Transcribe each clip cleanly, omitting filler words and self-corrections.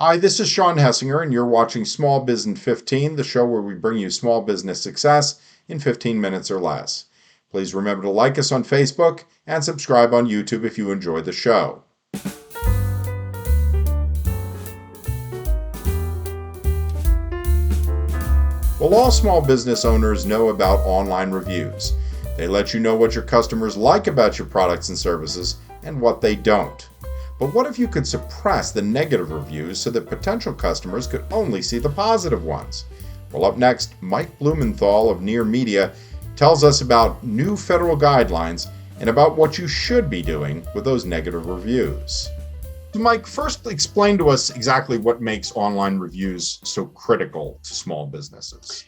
Hi, this is Sean Hessinger, and you're watching Small Business 15, the show where we bring you small business success in 15 minutes or less. Please remember to like us on Facebook and subscribe on YouTube if you enjoy the show. Well, all small business owners know about online reviews. They let you know what your customers like about your products and services and what they don't. But what if you could suppress the negative reviews so that potential customers could only see the positive ones? Well, up next, Mike Blumenthal of Near Media tells us about new federal guidelines and about what you should be doing with those negative reviews. Mike, first explain to us exactly what makes online reviews so critical to small businesses.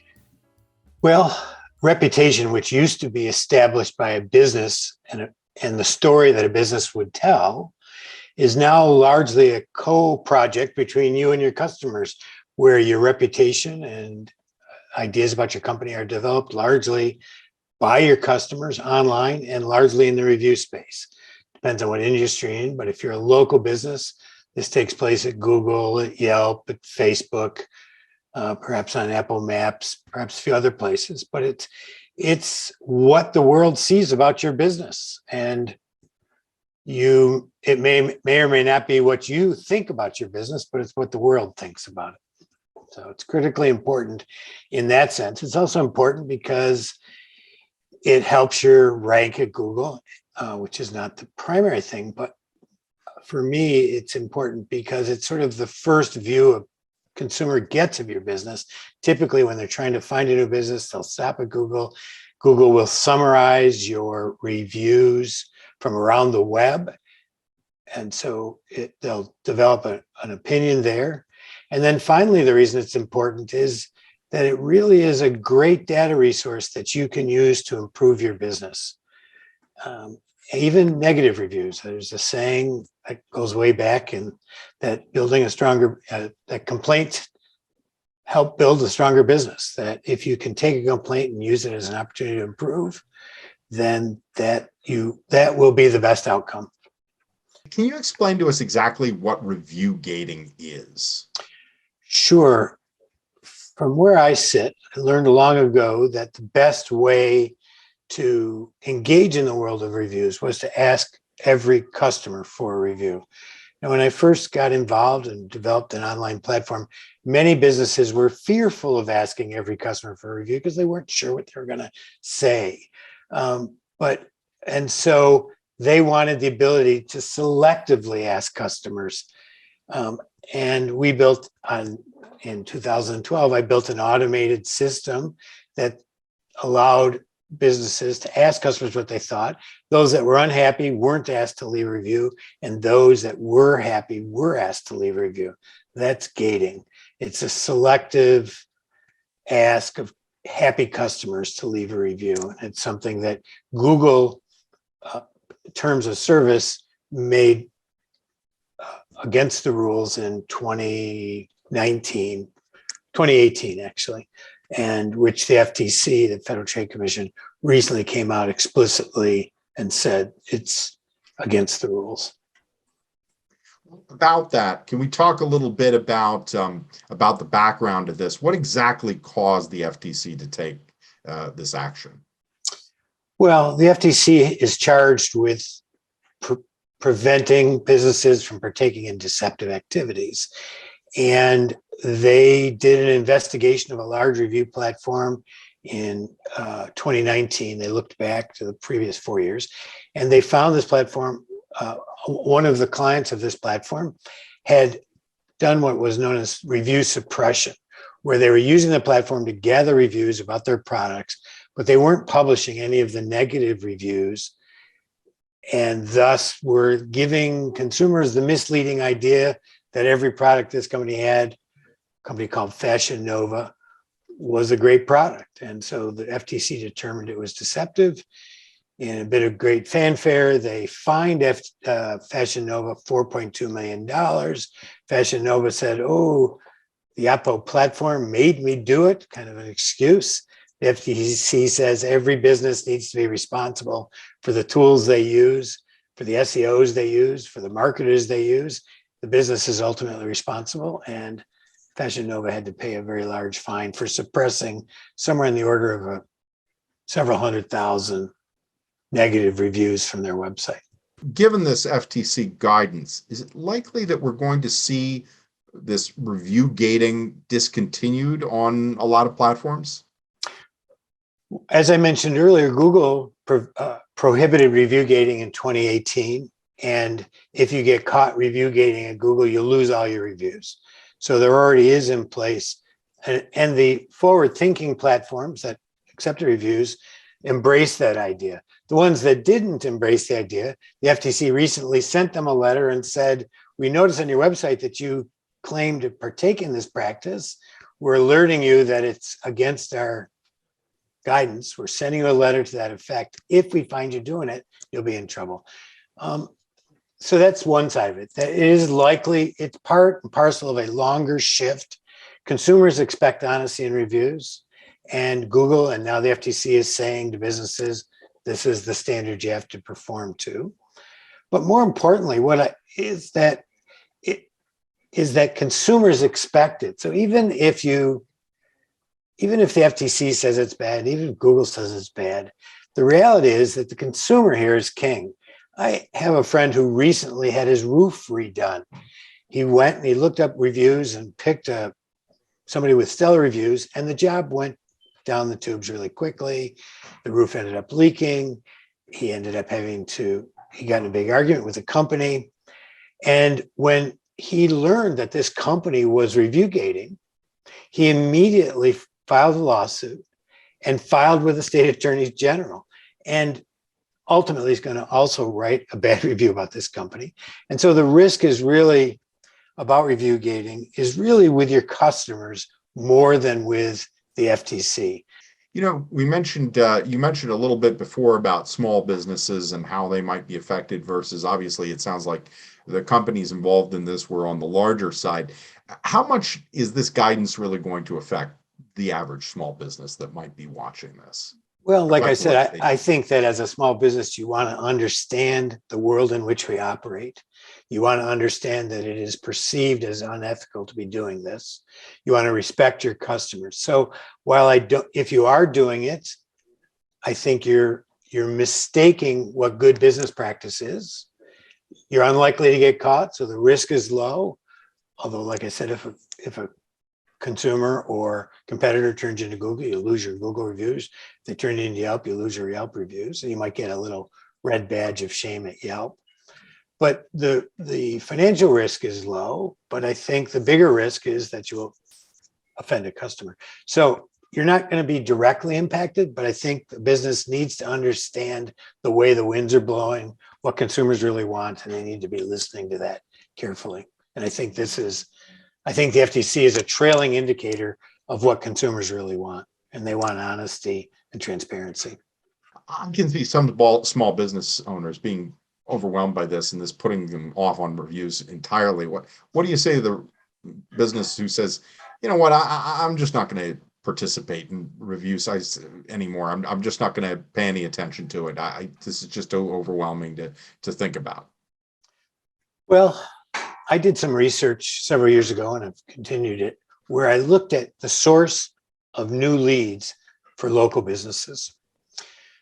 Well, reputation, which used to be established by a business and the story that a business would tell, is now largely a co-project between you and your customers, where your reputation and ideas about your company are developed largely by your customers online and largely in the review space. Depends on what industry you're in, but if you're a local business, this takes place at Google, at Yelp, at Facebook, perhaps on Apple Maps, perhaps a few other places. But it's what the world sees about your business, and it may or may not be what you think about your business, but it's what the world thinks about it. So it's critically important in that sense. It's also important because it helps your rank at Google, which is not the primary thing, but for me, it's important because it's sort of the first view a consumer gets of your business. Typically, when they're trying to find a new business, they'll stop at Google. Google will summarize your reviews from around the web. And so they'll develop an opinion there. And then finally, the reason it's important is that it really is a great data resource that you can use to improve your business. Even negative reviews. There's a saying that goes way back, and that building a stronger, that complaints help build a stronger business. That if you can take a complaint and use it as an opportunity to improve, then that will be the best outcome. Can you explain to us exactly what review gating is? Sure. From where I sit, I learned long ago that the best way to engage in the world of reviews was to ask every customer for a review. Now, when I first got involved and developed an online platform, many businesses were fearful of asking every customer for a review because they weren't sure what they were going to say. And so they wanted the ability to selectively ask customers. And we built in 2012, I built an automated system that allowed businesses to ask customers what they thought. Those that were unhappy weren't asked to leave a review, and those that were happy were asked to leave a review. That's gating. It's a selective ask of happy customers to leave a review. It's something that Google, terms of service, made against the rules in 2018 actually, and which the FTC, the Federal Trade Commission, recently came out explicitly and said it's against the rules. About that, can we talk a little bit about the background of this? What exactly caused the FTC to take this action? Well, the FTC is charged with preventing businesses from partaking in deceptive activities. And they did an investigation of a large review platform in 2019. They looked back to the previous 4 years, and they found this platform, one of the clients of this platform had done what was known as review suppression, where they were using the platform to gather reviews about their products, but they weren't publishing any of the negative reviews, and thus were giving consumers the misleading idea that every product this company had, a company called Fashion Nova, was a great product. And so the FTC determined it was deceptive. In a bit of great fanfare, they fined Fashion Nova $4.2 million. Fashion Nova said, oh, the Apple platform made me do it, kind of an excuse. The FTC says every business needs to be responsible for the tools they use, for the SEOs they use, for the marketers they use. the business is ultimately responsible, and Fashion Nova had to pay a very large fine for suppressing somewhere in the order of several 100,000 negative reviews from their website. Given this FTC guidance, is it likely that we're going to see this review gating discontinued on a lot of platforms? As I mentioned earlier, Google prohibited review gating in 2018. And if you get caught review gating at Google, you'll lose all your reviews. So there already is in place. And the forward-thinking platforms that accept reviews embrace that idea. The ones that didn't embrace the idea, the FTC recently sent them a letter and said, we noticed on your website that you claim to partake in this practice. We're alerting you that it's against our guidance. We're sending you a letter to that effect. If we find you doing it, you'll be in trouble. So that's one side of it. That it is likely, it's part and parcel of a longer shift. Consumers expect honesty in reviews, and Google and now the FTC is saying to businesses, this is the standard you have to perform to. But more importantly, is that consumers expect it. So even if the FTC says it's bad, even if Google says it's bad, the reality is that the consumer here is king. I have a friend who recently had his roof redone. He went and he looked up reviews and picked somebody with stellar reviews, and the job went down the tubes really quickly. The roof ended up leaking. He ended up he got in a big argument with the company. And when he learned that this company was review gating, he immediately filed a lawsuit and filed with the state attorneys general. And ultimately, he's going to also write a bad review about this company. And so the risk is really about review gating is really with your customers more than with the FTC. You know, you mentioned a little bit before about small businesses and how they might be affected versus, obviously, it sounds like the companies involved in this were on the larger side. How much is this guidance really going to affect the average small business that might be watching this? Well, like I said, I think that as a small business, you want to understand the world in which we operate. You want to understand that it is perceived as unethical to be doing this. You want to respect your customers. So while if you are doing it, I think you're mistaking what good business practice is. You're unlikely to get caught, so the risk is low. Although, like I said, if a consumer or competitor turns into Google, you lose your Google reviews. If they turn into Yelp, you lose your Yelp reviews. So you might get a little red badge of shame at Yelp. But the financial risk is low, but I think the bigger risk is that you will offend a customer. So you're not going to be directly impacted, but I think the business needs to understand the way the winds are blowing, what consumers really want, and they need to be listening to that carefully. And I think the FTC is a trailing indicator of what consumers really want, and they want honesty and transparency. I can see some small business owners being overwhelmed by this and this putting them off on reviews entirely. What do you say to the business who says, you know what, I'm just not going to participate in review sites anymore. I'm just not going to pay any attention to it. This is just overwhelming to think about. Well, I did some research several years ago, and I've continued it, where I looked at the source of new leads for local businesses.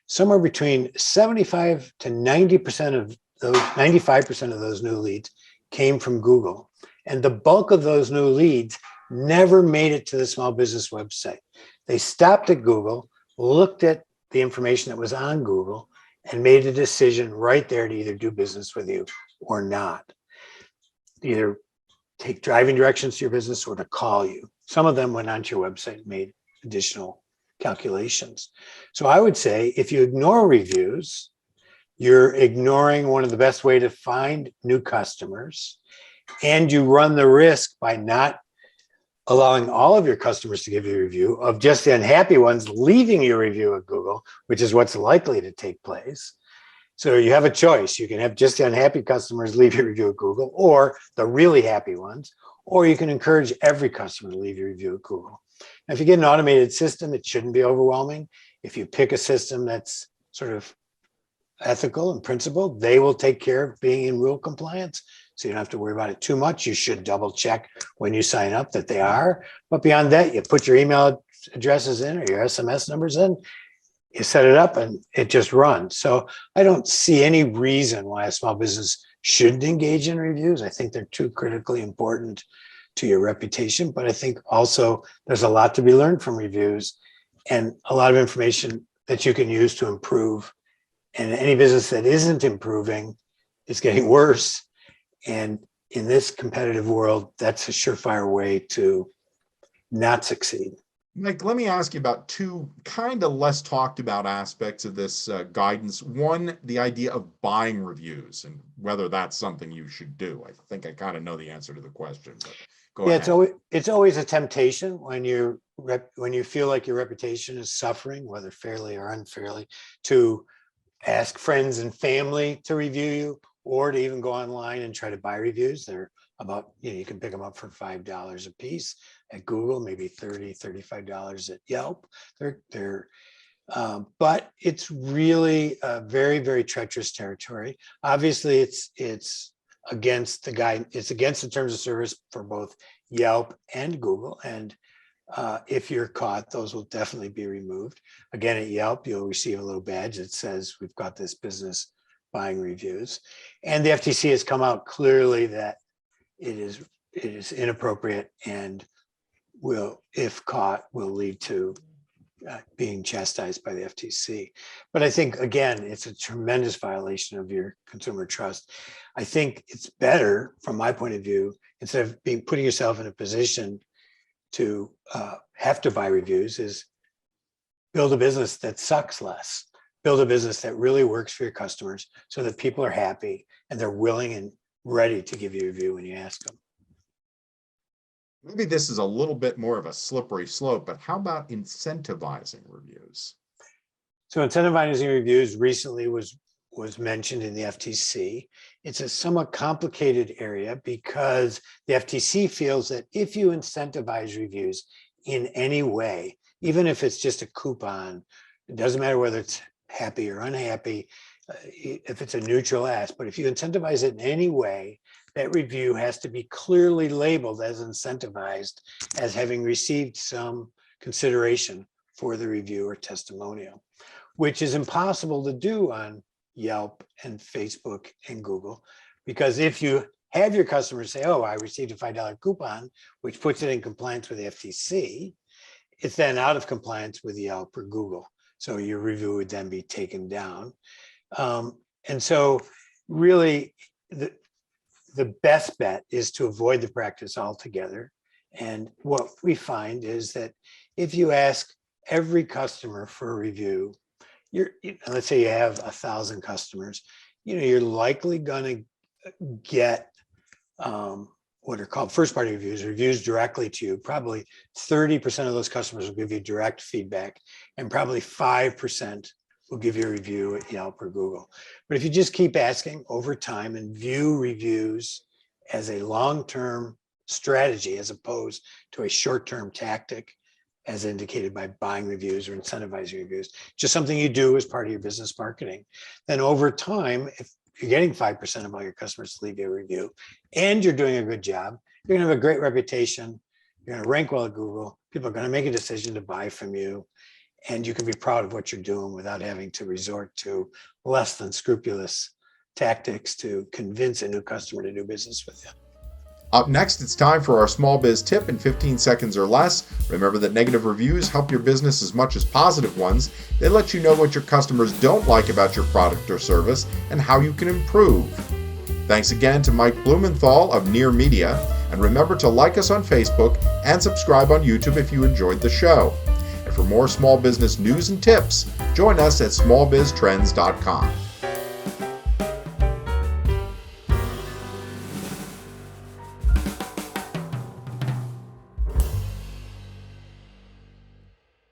Somewhere between 75 to 90% of those, 95% of those new leads came from Google. And the bulk of those new leads never made it to the small business website. They stopped at Google, looked at the information that was on Google, and made a decision right there to either do business with you or not. Either take driving directions to your business or to call you. Some of them went onto your website and made additional calculations. So I would say if you ignore reviews, you're ignoring one of the best ways to find new customers, and you run the risk by not allowing all of your customers to give you a review of just the unhappy ones leaving you a review at Google, which is what's likely to take place. So you have a choice. You can have just the unhappy customers leave your review at Google, or the really happy ones, or you can encourage every customer to leave your review at Google. Now, if you get an automated system, it shouldn't be overwhelming. If you pick a system that's sort of ethical and principled, they will take care of being in rule compliance. so you don't have to worry about it too much. You should double check when you sign up that they are. But beyond that, you put your email addresses in or your SMS numbers in, you set it up and it just runs. So I don't see any reason why a small business shouldn't engage in reviews. I think they're too critically important to your reputation, but I think also there's a lot to be learned from reviews and a lot of information that you can use to improve. And any business that isn't improving is getting worse. And in this competitive world, that's a surefire way to not succeed. Mike, let me ask you about two kind of less talked about aspects of this guidance. One, the idea of buying reviews and whether that's something you should do. I think I kind of know the answer to the question, but go ahead. It's always a temptation when you feel like your reputation is suffering, whether fairly or unfairly, to ask friends and family to review you, or to even go online and try to buy reviews. They're about, you can pick them up for $5 a piece at Google, maybe $30, $35 at Yelp. But it's really a very, very treacherous territory. Obviously, it's against the guide. It's against the terms of service for both Yelp and Google. And if you're caught, those will definitely be removed. Again, at Yelp, you'll receive a little badge that says we've got this business buying reviews. And the FTC has come out clearly that it is inappropriate and will, if caught, will lead to being chastised by the FTC. But I think, again, it's a tremendous violation of your consumer trust. I think it's better, from my point of view, instead of putting yourself in a position to have to buy reviews, is build a business that sucks less. Build a business that really works for your customers so that people are happy and they're willing and ready to give you a review when you ask them. Maybe this is a little bit more of a slippery slope, but how about incentivizing reviews? So incentivizing reviews recently was mentioned in the FTC. It's a somewhat complicated area because the FTC feels that if you incentivize reviews in any way, even if it's just a coupon, it doesn't matter whether it's happy or unhappy, if it's a neutral ask, but if you incentivize it in any way, that review has to be clearly labeled as incentivized, as having received some consideration for the review or testimonial, which is impossible to do on Yelp and Facebook and Google, because if you have your customers say, oh, I received a $5 coupon, which puts it in compliance with the FTC, it's then out of compliance with Yelp or Google. So your review would then be taken down. And so really the best bet is to avoid the practice altogether. And what we find is that if you ask every customer for a review, let's say you have 1,000 customers, you're likely going to get what are called first-party reviews directly to you. Probably 30% of those customers will give you direct feedback, and probably 5% will give you a review at Yelp or Google. But if you just keep asking over time and view reviews as a long-term strategy as opposed to a short-term tactic, as indicated by buying reviews or incentivizing reviews, just something you do as part of your business marketing, then over time, if you're getting 5% of all your customers to leave you a review and you're doing a good job, you're going to have a great reputation. You're going to rank well at Google. People are going to make a decision to buy from you, and you can be proud of what you're doing without having to resort to less than scrupulous tactics to convince a new customer to do business with you. Up next, it's time for our small biz tip in 15 seconds or less. Remember that negative reviews help your business as much as positive ones. They let you know what your customers don't like about your product or service and how you can improve. Thanks again to Mike Blumenthal of Near Media, and remember to like us on Facebook and subscribe on YouTube if you enjoyed the show. And for more small business news and tips, join us at smallbiztrends.com.